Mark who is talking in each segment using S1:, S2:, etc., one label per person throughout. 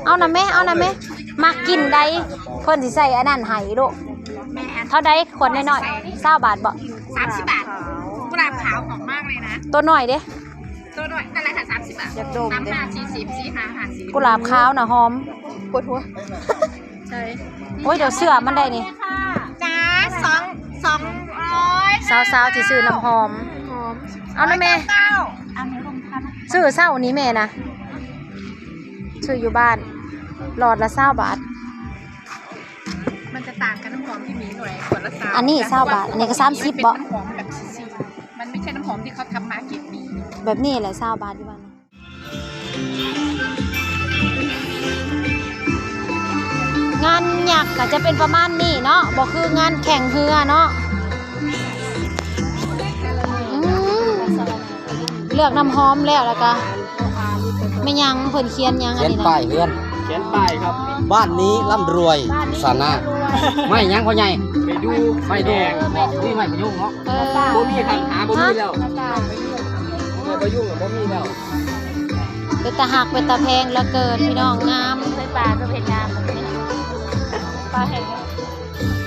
S1: เอานะแม่เอานะแม่มักกินได้เพิ่นสิใส่อันนั้นให้ลูกเท่าใดขวดน้อยๆ20 บาทบ่
S2: 30 บาทกุหลาบขาวหอมมากเลยนะ
S1: ตัวน้อยเด้
S2: ตัวน้อยนั่นแหละค่ะ30 บาท
S1: อยากดมเด้
S2: 40 45 50
S1: กุหลาบขาวน่ะหอมปวดหัว
S2: ใช่
S1: โอ้ยเดี๋ยวเสื้อมันได้นี่
S2: จ้า200
S1: สาวๆที่ซื้อน้ำหอมเอานะแม่
S2: เอาเนื้อลงทัน
S1: ซื้อเช้านี้แม่นะซื้ออยู่บ้านหลอดละ20 บาท
S2: มันจะต่างกันน้ำหอมที่มีหน่วยขวดละ3
S1: อันนี้20 บาทอันนี้ก็30บ่
S2: น้ำหอมแบบซีมันไม่ใช่น้ำหอมที่เขาทำมาเก็บมี
S1: แบบนี้แหละ20 บาทที่บ้านงานหยักก็จะเป็นประมาณนี้เนาะบ่คืองานแข่งเรือเนาะเลือกน้ำหอมแล้วก็ไม่ยังเพิ่นเขียนยังอันนี้นะ
S3: เขียนป้ายเฮือนเขียนป้ายครับบ้านนี้ร่ำรวยสานะไม่ยังพ่อใหญ่ไปดูไม่แดงนี่ไม่ประยุงเนาะบ่มีครับหาบ่มีแล้วไม่ประยุงบ่มีแล้ว
S1: เป็นตาหักเป็นตาแพงแล้วเกินพี่น้องงาม
S2: ใส่ปลาก็เป็นงามแบบนี้ปลาแห้ง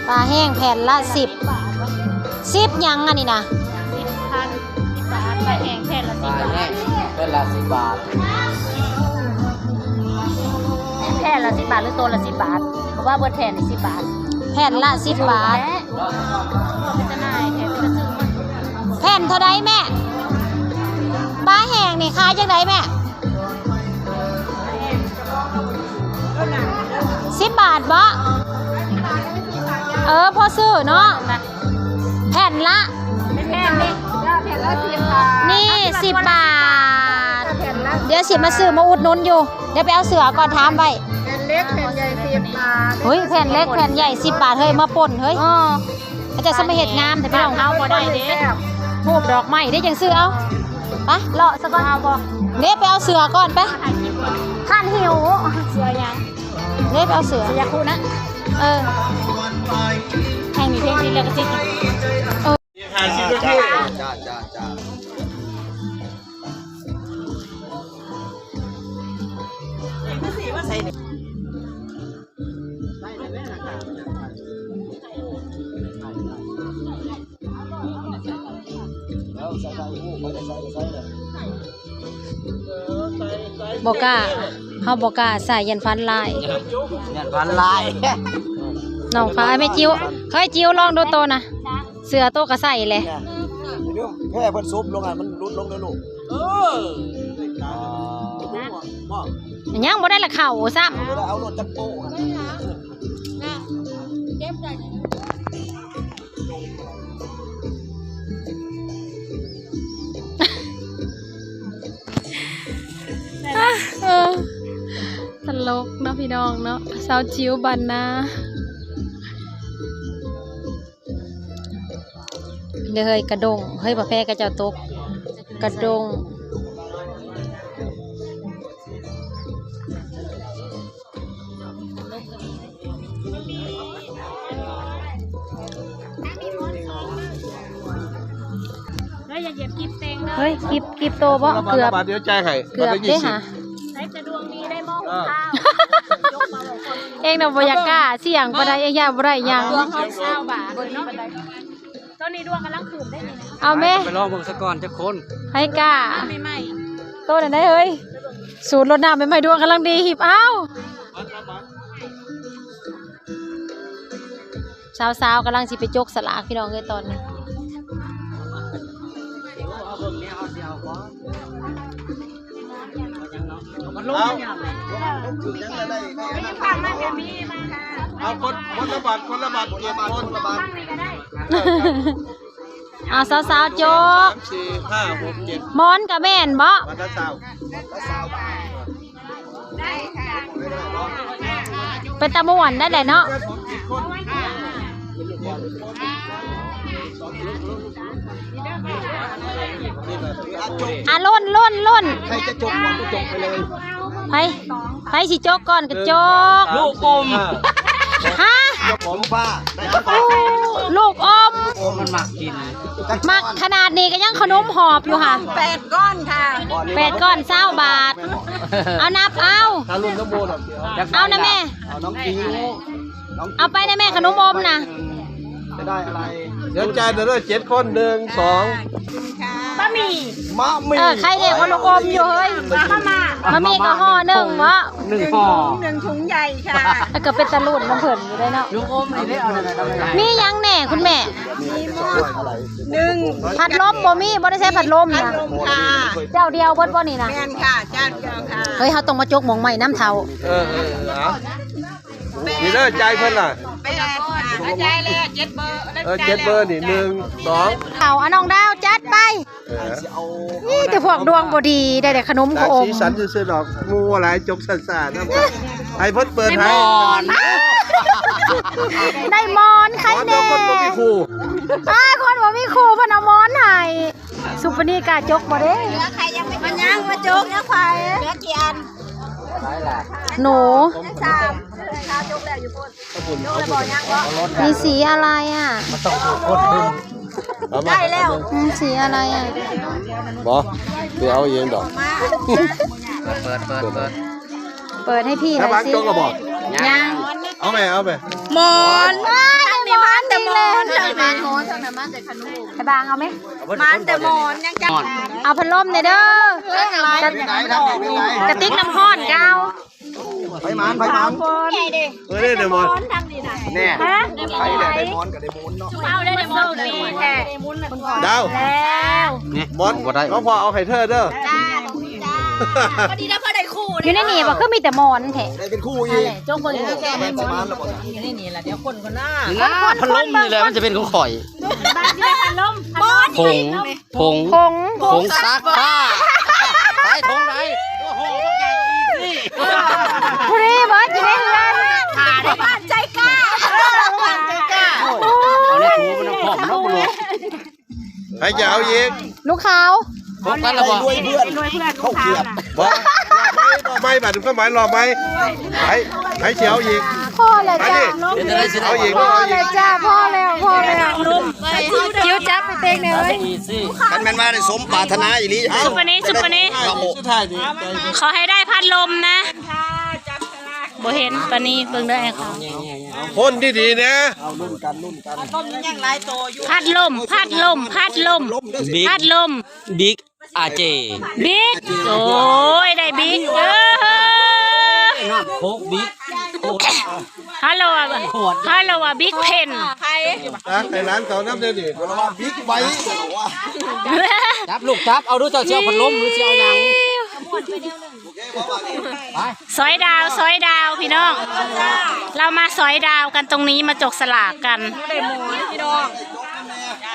S1: ปลาแห้งแผ่นละ10ยังอันนี้นะ
S2: 10,000 บาทปลาแห้งแผ่นละ10 บาท
S3: เป็นละ10 บาท
S2: แผ่นละ10 บาทหรือตัวละ10 บาทเพราะว่าเบิร์ดแผ่น10 บาท
S1: แผ่นละ10 บาท
S2: จะนายแผ่นจะซื้อ
S1: แผ่นเท่าไรแม่ปลาแห้งนี่ขายจังไดแม่10 บาทบ่พอซื้อเนาะแผ่นละ
S2: แผ่นนี่แผ่นละ10 บาท
S1: นี่10 บาทเดี๋ยวสิมาซื้อมาอุดหนุนอยู่เดี๋ยวไปเอาเสือก่อนถามไว้
S2: แผ่นเล็กแผ่นใหญ่10 บาท
S1: เฮ้ยแผ่นเล็กแผ่นใหญ่10 บาทเฮ้ยมาป่นเฮ้ยอาจจะสมัยเหตุงามแต่พี่น้อง
S2: เฮาบ่ได้เด้
S1: หูบดอกไม้ได้จังซื้อเอาไปเลาะซะก่อนเอาบ่เด้ไปเอาเสือก่อนไปท่านหิว
S2: เสือยัง
S1: เด้ไปเอาเสือ
S2: อยากคูนะแข่งมีเพลงที่เลือกสิ
S3: จ้า
S1: บอกล้าเฮาบอกล้าใส่ยันฟันลาย
S3: ยันฟันลาย
S1: น้องฟ้าไม่จิ้วเฮ้ยจิ้วลองดูโตนะเสือโตก็ใส่เลย
S3: แค่เพิ่นซุบลงอ่ะมันรุดลงเลยลูก
S1: ยังบ่ได้ละเข่าซ้ำ
S3: เอารถจักรโป้
S1: ตลกเนาะพี่น้องเนาะสาวจิ๋วบันนาเดี๋ยวเฮ้ยกระดงเฮ้ยบ่แพ้กระเจ้าตกกระดงเฮ้ยกิบโตบ่เกือบ
S3: เดี๋ยวใจไข่
S1: เกือบได้หะ
S2: จะดวงดีได้หม้อหุงข้าว
S1: เองน่ะบ่อยากกล้าเสี่ยงบ่ได้เองอย่าบ่ได้ยัง
S2: ดวงเขา20 บาทเนาะตอนนี้ดวงกำลังคืนได้นี่
S1: เอาแม่
S3: ไปลองเบิ่งซะก่อนจักคน
S1: ให้กล้า
S2: ใหม่
S1: โตนั่นได้เฮ้ยสูตรรดน้ำใหม่ๆดวงกำลังดีหิบเอ้าสาวๆกำลังสิไปจกสลากพี่น้องเอ้ยตอนนี้
S3: มันลงยังไง
S2: ไม่ฟังมาจะมีมาค่ะ
S3: เอาคนละบาทเก็บคนละบาท
S1: เอาสาวๆจก
S3: 3 4 5 6 7
S1: มอนกับแม่นบ่
S3: มันก็20
S2: ได้ค่ะ
S1: เป็นตะม่วนได้แหละเนาะล่น
S3: ใครจะจกก่อนก็จกไปเลย
S1: ไปสิจกก่อนก็จก
S3: ลูกอม
S1: ฮะ
S3: ผมป้าได้
S1: ลูกอม
S3: โอ้มันมักกิน
S1: มักขนาดนี้ก็ยังขนมหอบอยู่ค่ะ
S2: 8 ก้อนค่ะ
S1: 8 ก้อน20 บาท เอานับเอา
S4: ถ้ารุ่นน้ำโบน
S1: เอานะแม่
S4: เอาน้องคิว
S1: เอาไปนะแม่ขนมอมนะ
S4: จะได้อะไรเดี๋ยวใจเดี๋ยว7 คน1 2
S2: บะหมี่
S4: มะมี
S1: ใครเด็กขนมอมอยู่เฮ้ยมามีก็ห่อหนึ่งวะ
S3: 1 ห่อ
S2: 1 ถุงใหญ่ค่ะ
S1: แล้วก็เป็นตะลุ่นน้ำเผินอยู่ได้เนาะ
S3: ลูกอมนี่ได้เอาได้
S1: มียังแหน่คุณแม่
S2: 1
S1: ผัดลมบ่มีบ่ได้ใช้ผัดลมนะ
S2: ค่ะ
S1: เจ้าเดียวเบิดบ่นี่นะ
S2: แม่นค่ะจานเดียวค่ะ
S1: เฮ้ยเขาต้องมาจกหมองใหม่น้ำเทา
S4: เอานี่เด้อใจเพิ่นล่ะ
S2: 8ค่ะใจเลย7 เบอร์
S4: 7 เบอร์นี่1 2
S1: เขาอ่ะน้องดาวจัดไปนี่แต่พวกดวงบ่ดีได้แต่ขนม
S4: ได้
S1: โอม
S4: สีสันซื่อๆดอกงูอะไรจกสันๆนะให้เพิ่นเปิดให้
S1: ได้มอนใคร
S4: ขอ
S1: แน่
S4: ตัวคนบ่มีครู
S1: คนบ่มีครูเพนเอามอนให้สุปนีกาจกบ่เด้
S2: ใครยังไม่มันยังมาจกเนี่ยควายเหลือกี่อัน
S1: หนู
S2: 3ค่ะจกแล้วอยู่พุ่นจกแล้วบ่ยังบ่
S1: มีสีอะไรอ่ะ
S2: ได้แล้ว
S1: สีอะไรอ่ะ
S4: บ่ไปเอาเองดอก
S2: มา
S3: เปิด
S1: เปิดให้พี่ห
S4: ถ้า
S1: น่
S4: บ้า
S1: อน ยสิ
S4: จกก็บอก
S1: ยัง
S4: เอาไปเอาไป
S2: หมอนทั้งนี้มันแต่หมอนทั้งนั้น
S1: ไอ้บางเอาไหม
S2: มันแต่หมอนยังจับ
S1: เอาพัดลมเลยเด้อกระติกน้ำห้อนเก้า
S4: ไปมันไปมัน
S2: ใหญ่ดิ
S4: เฮ้ยเดี๋ยวมอน
S2: ทำดีนะ
S3: แน่
S1: ฮะ
S4: ไปเลยได้มอนกับได้มูนเนาะ
S2: เอาได้ในหมอนดีแค่
S4: ดาว
S1: แล้ว
S3: นี่
S4: มอนเขาพอเอาไข่เธอเด้อ
S2: จ้าพอดีนะพอได้คู่
S1: อยู่ในนี่บอกคือมีแต่หมอนแท้
S4: ได้เป็นคู่อีก
S2: จงเบิ่งอยู่แค่
S4: แม่นสมานแล้วบ่
S3: พัดลมนี่แหละมันจะเป็นของข่อย
S1: บ้านที่ได้พัดลม
S3: ผง
S1: ผง
S3: ซักผ้าใส่ถุงไหนโอ้โหต้องใหญ่อีกนี่
S1: ผู้นี้เบิร์ดอยู่ในเรือน
S2: ขาได้บ้านใจกล้าบ้านใจกล้า
S3: เอาเนี่ยถูมันผอมเนาะบุรุษ
S4: ใครจะเอาอีก
S1: ลูกขาว
S3: พบกันแล้วบ่
S4: เขาเกียบบ่รอไม่บัดก็หมายรอไม่ใครเสียวอีก
S1: พ่อเลย
S4: ไป
S1: จ้า
S4: ดิ
S3: เดี๋ยวจะได้สิ
S4: เอาอีก
S1: พ่อ
S4: เอา
S1: เล
S4: อี
S1: ย
S4: ก
S1: จ้าพ่อแล้วจิ้วจับไปเต็งเลย
S3: อีซี่
S4: กันแม่นมาได้สมปรารถนาอีหลี
S2: ซุปนี้ซุปนี้
S4: สุดท้ายนี่
S2: ขอให้ได้พัดลมนะบ่เห็นปานนี้เบิ่งเด้อไอ้เขา
S4: คนที่ดีนะ
S2: พัดลมพัดลมพัดลม
S3: บิ๊ก
S2: พัดลม
S3: บิ๊กอาเจ
S2: บิ๊กโอ้ยได้บิ๊ก
S3: น้ำโคกบิ๊กโคก
S2: ฮัลโหลอ่ะฮัลโหลอ่ะบิ๊กเพน
S4: ในร้านเขาน้ำเดือดดิว่าบิ๊กไบค์
S3: จับลูกจับเอาดูเจ้าเชียวพัดลมหรือเชียวหยังไป
S2: สอยดาวสอยดาวพี่น้อง เรามาสอยดาวกันตรงนี้มาจกสลากกัน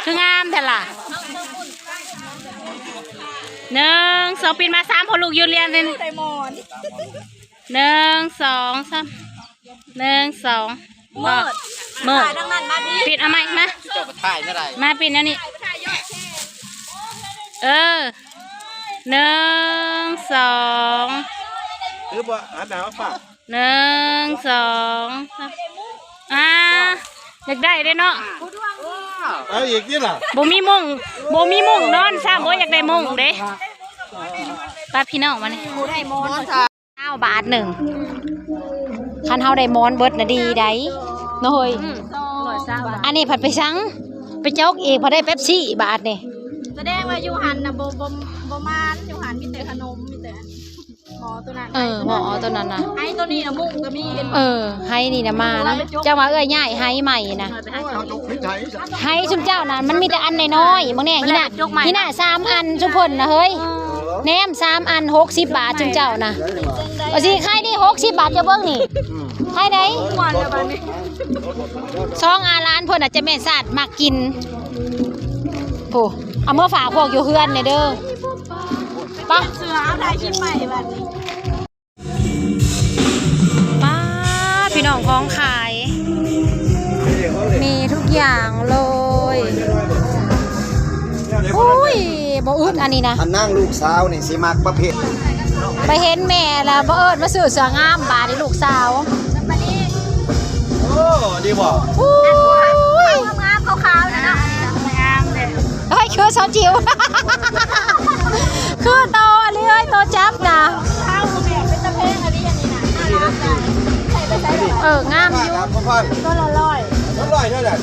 S2: คืองามแต่ล่ะ1 2ปีนมา3พอลูกยืนเรียนเลย1 2 3 1 2มืดปิดเอาไหมมา
S3: เจ้าไปถ่ายเมื่อไหร่
S2: มาปิดอันนี้1 2
S4: หรือว่าหนาวป่ะ
S2: 1 2 อยากได้เด้เนาะ
S4: เอาอีกนี่ล่ะ
S2: บ่มีมุ้งนอนซ้ำบ่อยากได้มุ้งเด้ป้าพี่น้องมานี่9 บาทหนึ่ง
S1: คันเฮาได้มอนเบิร์ดน่ะดีได้เนาะเฮ้ยอันนี้ผัดไปซังไปจกอีกพอได้เป๊ปซี่บาทนี่
S2: แสดงว่าอยู่หันน่ะบ่มานอยู่หันมีแต่ขนมมีแต่หมอตัวนั้น
S1: หมอตัวนั้นน่ะ
S2: ไอ้ตัวนี้น่ะมุ้งก็มีเห็น
S1: ให้นี่นะมานะเจ้ามาเอ้ยง่ายให้ใหม่นะให้ชุมเจ้านะมันมีแต่อันน้อยๆบางแน่ที่น่ะ3 อันชุมพลนะเฮ้ยแหนม3 อัน60 บาทชุมเจ้านะเอาสิใครนี่60 บาทจะเบิ่งนี่ใครได้2 อาร้านเพิ่นอาจจะแม่นซาดมักกินโอ้เอาเมื่อฝากพวกอยู่เฮือนนี่เด้อปะ
S2: เสือได้ชิ้นใหม่บัดนี้
S1: ป้าพี่น้องของขาย มีทุกอย่างเลยอุ้ยบ่อึดอันนี้นะ
S4: อันนั่งลูกสาวนี่สิมักประเภท
S1: ไปเห็นแม่แล้วบ่เอิดมาซื้อเสื้องามบาดนี่ลูกสาว
S4: โอ้ดีบ่
S1: อุ้ย
S2: งามขาวๆนะเนาะ
S1: คือสาวจิ๋ว คือโตอันนี้เอ้ยโตจับนะงามอยู่
S4: ต้นละร้อยเท่าไหร่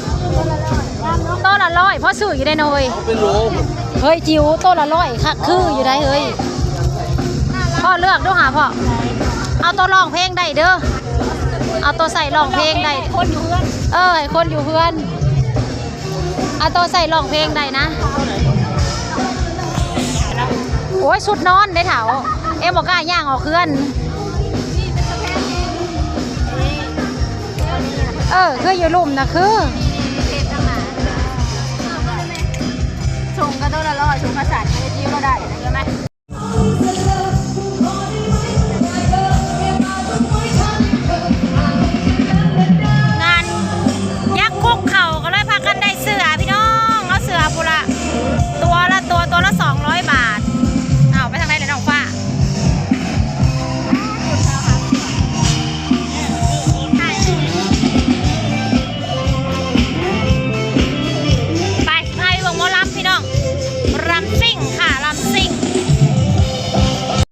S1: โตละ100เพราะซื้ออยู่ได้หน่อย
S4: เป็นโล
S1: เฮ้ยจิ๋วโตละ100ค่ะคืออยู่ได้เฮ้ยพ่อเลือกดูหาพ่อเอาตัวร้องเพลงได้เด้อเอาตัวใส่ร้องเพลงได้คนอยู่เพื่อนให้คนอยู่เพื่อนเอาตัวใส่ร้องเพลงได้นะโอ้ยสุดนอนได้เถาบอกกล้าย่างออกเพื่อนคืออยู่ลุ่มนะคือ
S2: ชงก็ต้นละร้อยชงกระสันไม่ได้จิ้วเราได้ใช่ไหม